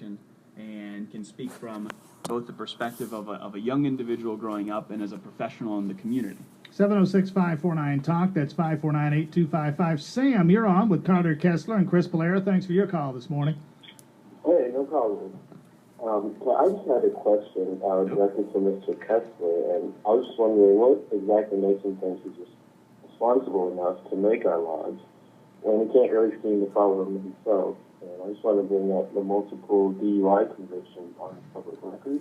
and can speak from both the perspective of a young individual growing up and as a professional in the community. 706-549-TALK. That's 549-8255. Sam, you're on with Carter Kessler and Chris Polera. Thanks for your call this morning. Hey, no problem. So I just had a question directed to Mr. Kessler, and I was just wondering what exactly makes him think he's responsible enough to make our laws when he can't really seem to follow them himself. And I just want to bring up the multiple DUI convictions on public record.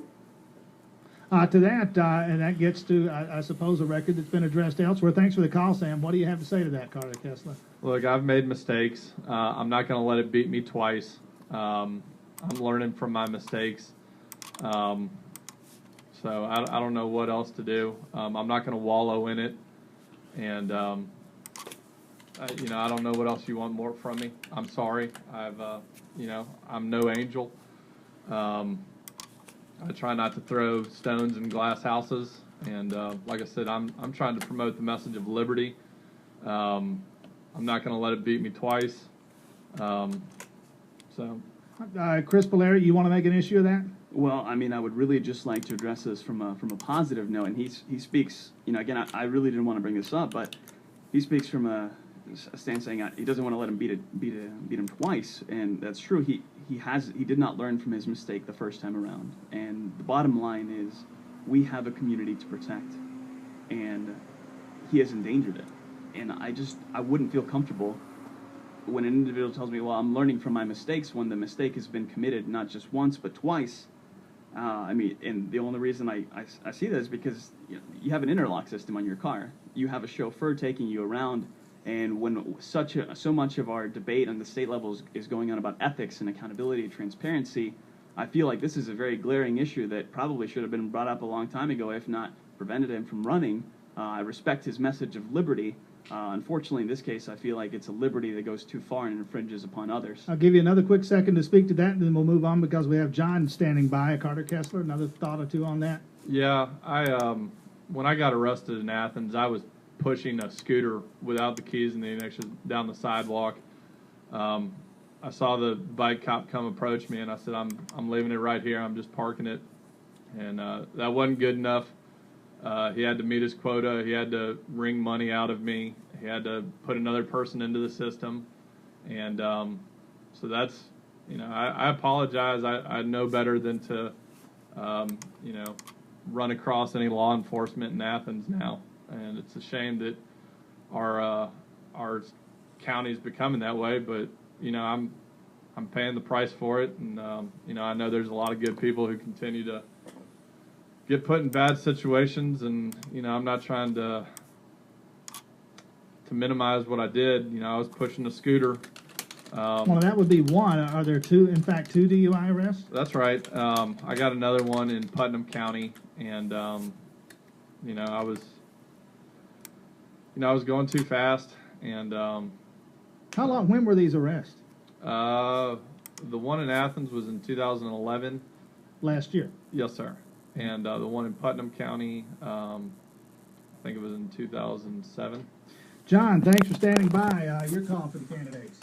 To that, and that gets to, I suppose, a record that's been addressed elsewhere. Thanks for the call, Sam. What do you have to say to that, Carter Kessler? Look, I've made mistakes. I'm not going to let it beat me twice. I'm learning from my mistakes. So I don't know what else to do. I'm not going to wallow in it. And, I don't know what else you want more from me. I'm sorry. I'm no angel. I try not to throw stones in glass houses. And like I said, I'm trying to promote the message of liberty. I'm not going to let it beat me twice. Chris Polera, you want to make an issue of that? Well, I mean, I would really just like to address this from a positive note. And he speaks, again, I really didn't want to bring this up, but he speaks from a stance saying he doesn't want to let him beat him twice, and that's true. He did not learn from his mistake the first time around. And the bottom line is, we have a community to protect, and he has endangered it. And I wouldn't feel comfortable when an individual tells me, well, I'm learning from my mistakes, when the mistake has been committed not just once but twice. And the only reason I see that is because you have an interlock system on your car. You have a chauffeur taking you around, and when so much of our debate on the state level is going on about ethics and accountability and transparency, I feel like this is a very glaring issue that probably should have been brought up a long time ago, if not prevented him from running. I respect his message of liberty. Unfortunately, in this case, I feel like it's a liberty that goes too far and infringes upon others. I'll give you another quick second to speak to that, and then we'll move on because we have John standing by. Carter Kessler, another thought or two on that? Yeah, when I got arrested in Athens, I was pushing a scooter without the keys in the ignition down the sidewalk. I saw the bike cop come approach me, and I said, I'm leaving it right here. I'm just parking it. And that wasn't good enough. He had to meet his quota. He had to wring money out of me. He had to put another person into the system. And so that's, I apologize. I know better than to, run across any law enforcement in Athens now. And it's a shame that our county's becoming that way. But, I'm paying the price for it. And, I know there's a lot of good people who continue to get put in bad situations, and I'm not trying to minimize what I did. I was pushing a scooter. Well, that would be one. Are there two DUI arrests? That's right. I got another one in Putnam County, and I was going too fast. And when were these arrests? The one in Athens was in 2011. Last year. Yes, sir. And the one in Putnam County, I think it was in 2007. John, thanks for standing by. Your call for the candidates.